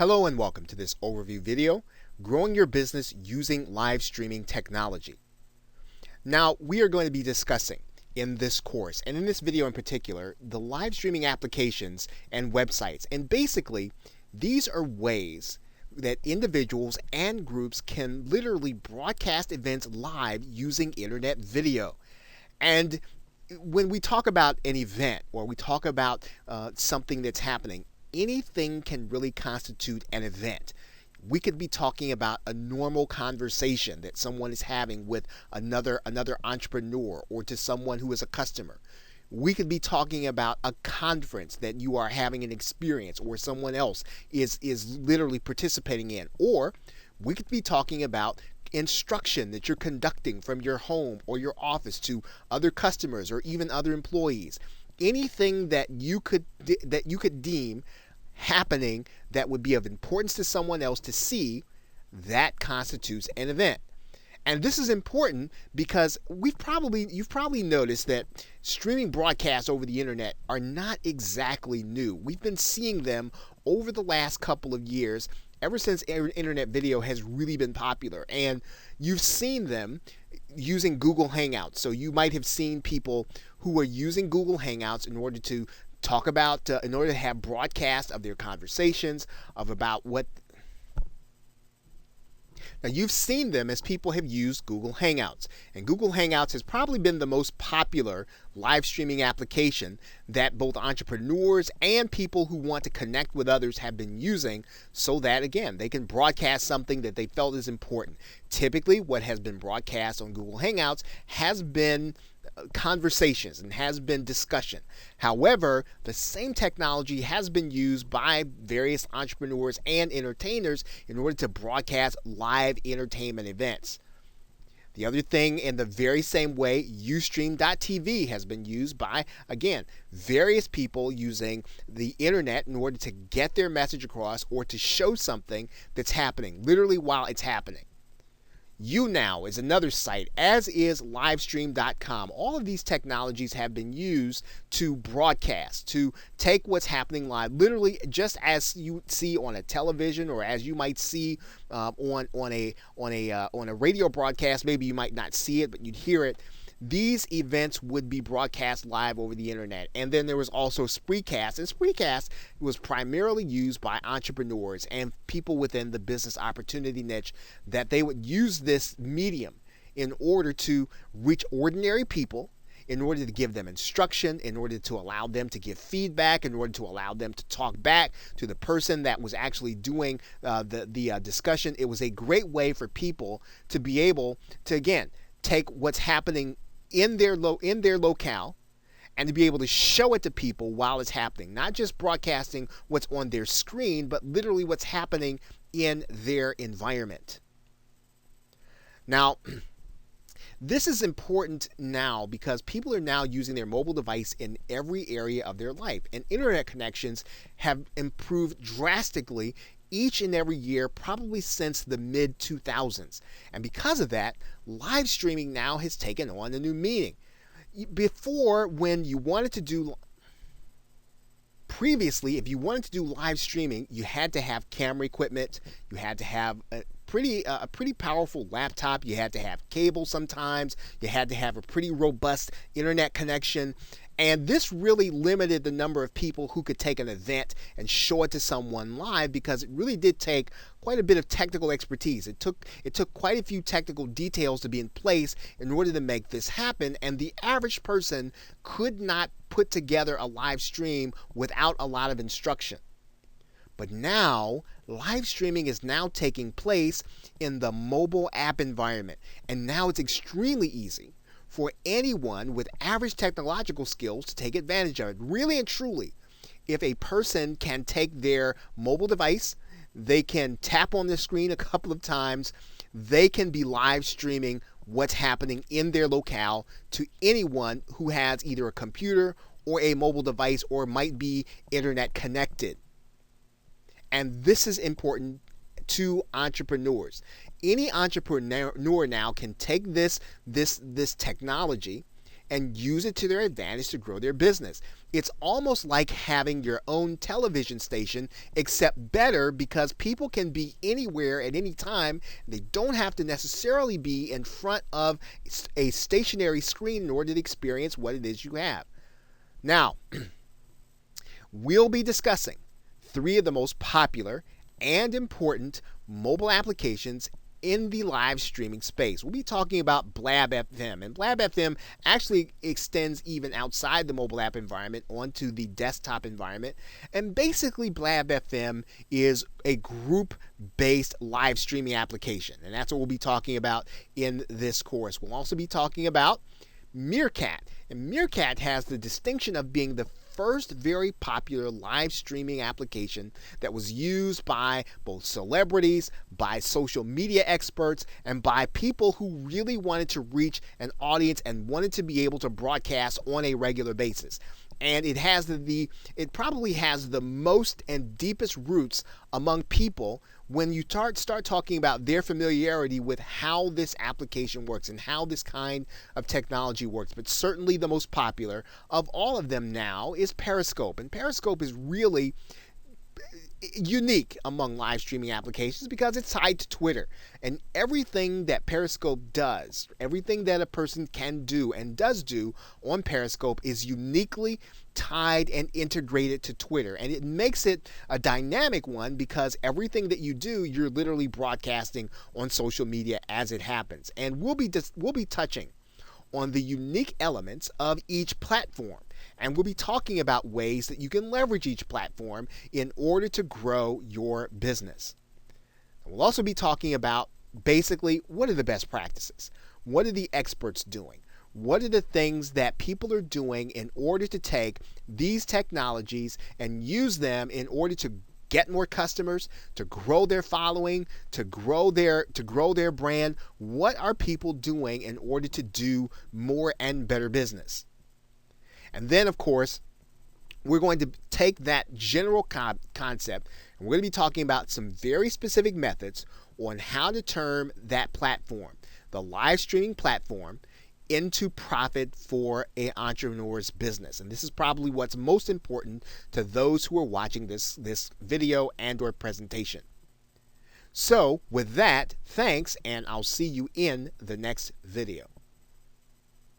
Hello and welcome to this overview video, Growing Your Business Using Live Streaming Technology. Now, we are going to be discussing in this course, and in this video in particular, the live streaming applications and websites. And basically, these are ways that individuals and groups can literally broadcast events live using internet video. And when we talk about an event or we talk about something that's happening, anything can really constitute an event. We could be talking about a normal conversation that someone is having with another entrepreneur or to someone who is a customer. We could be talking about a conference that you are having an experience or someone else is literally participating in. Or we could be talking about instruction that you're conducting from your home or your office to other customers or even other employees. Anything that you could deem happening that would be of importance to someone else to see, that constitutes an event. And this is important because you've probably noticed that streaming broadcasts over the internet are not exactly new. We've been seeing them over the last couple of years, ever since internet video has really been popular. And you've seen them using Google Hangouts. So you might have seen people who are using Google Hangouts in order to talk about, in order to have broadcasts of their conversations, about what. Now, you've seen them as people have used Google Hangouts. And Google Hangouts has probably been the most popular live streaming application that both entrepreneurs and people who want to connect with others have been using so that, again, they can broadcast something that they felt is important. Typically, what has been broadcast on Google Hangouts has been conversations and has been discussion. However, the same technology has been used by various entrepreneurs and entertainers in order to broadcast live entertainment events. The other thing, in the very same way, Ustream.tv has been used by, again, various people using the internet in order to get their message across or to show something that's happening, literally while it's happening. YouNow is another site, as is Livestream.com. All of these technologies have been used to broadcast, to take what's happening live, literally just as you see on a television or as you might see on a radio broadcast. Maybe you might not see it, but you'd hear it. These events would be broadcast live over the internet. And then there was also Spreecast. And Spreecast was primarily used by entrepreneurs and people within the business opportunity niche, that they would use this medium in order to reach ordinary people, in order to give them instruction, in order to allow them to give feedback, in order to allow them to talk back to the person that was actually doing the discussion. It was a great way for people to be able to, again, take what's happening in their locale and to be able to show it to people while it's happening, not just broadcasting what's on their screen, but literally what's happening in their environment. Now, this is important now because people are now using their mobile device in every area of their life, and internet connections have improved drastically each and every year, probably since the mid-2000s. And because of that, live streaming now has taken on a new meaning. Before, when you wanted to do, previously, if you wanted to do live streaming, you had to have camera equipment, you had to have a pretty powerful laptop, you had to have cable sometimes, you had to have a pretty robust internet connection. And this really limited the number of people who could take an event and show it to someone live, because it really did take quite a bit of technical expertise. It took quite a few technical details to be in place in order to make this happen, and the average person could not put together a live stream without a lot of instruction. But now, live streaming is now taking place in the mobile app environment, and now it's extremely easy for anyone with average technological skills to take advantage of it. Really and truly, if a person can take their mobile device, they can tap on the screen a couple of times, they can be live streaming what's happening in their locale to anyone who has either a computer or a mobile device or might be internet connected. And this is important to entrepreneurs. Any entrepreneur now can take this technology and use it to their advantage to grow their business. It's almost like having your own television station, except better, because people can be anywhere at any time. They don't have to necessarily be in front of a stationary screen in order to experience what it is you have. Now, we'll be discussing 3 of the most popular and important mobile applications in the live streaming space. We'll be talking about Blab FM, and Blab FM actually extends even outside the mobile app environment onto the desktop environment. And basically, Blab FM is a group-based live streaming application, and that's what we'll be talking about in this course. We'll also be talking about Meerkat, and Meerkat has the distinction of being the first very popular live streaming application that was used by both celebrities, by social media experts, and by people who really wanted to reach an audience and wanted to be able to broadcast on a regular basis. And it probably has the most and deepest roots among people when you start talking about their familiarity with how this application works and how this kind of technology works. But certainly the most popular of all of them now is Periscope. And Periscope is really unique among live streaming applications because it's tied to Twitter. And everything that Periscope does, everything that a person can do and does do on Periscope is uniquely tied and integrated to Twitter. And it makes it a dynamic one because everything that you do, you're literally broadcasting on social media as it happens. And we'll be touching on the unique elements of each platform. And we'll be talking about ways that you can leverage each platform in order to grow your business. And we'll also be talking about basically what are the best practices? What are the experts doing? What are the things that people are doing in order to take these technologies and use them in order to get more customers, to grow their following, to grow their brand? What are people doing in order to do more and better business? And then, of course, we're going to take that general concept and we're going to be talking about some very specific methods on how to turn that platform, the live streaming platform, into profit for an entrepreneur's business. And this is probably what's most important to those who are watching this video and or presentation. So with that, thanks, and I'll see you in the next video.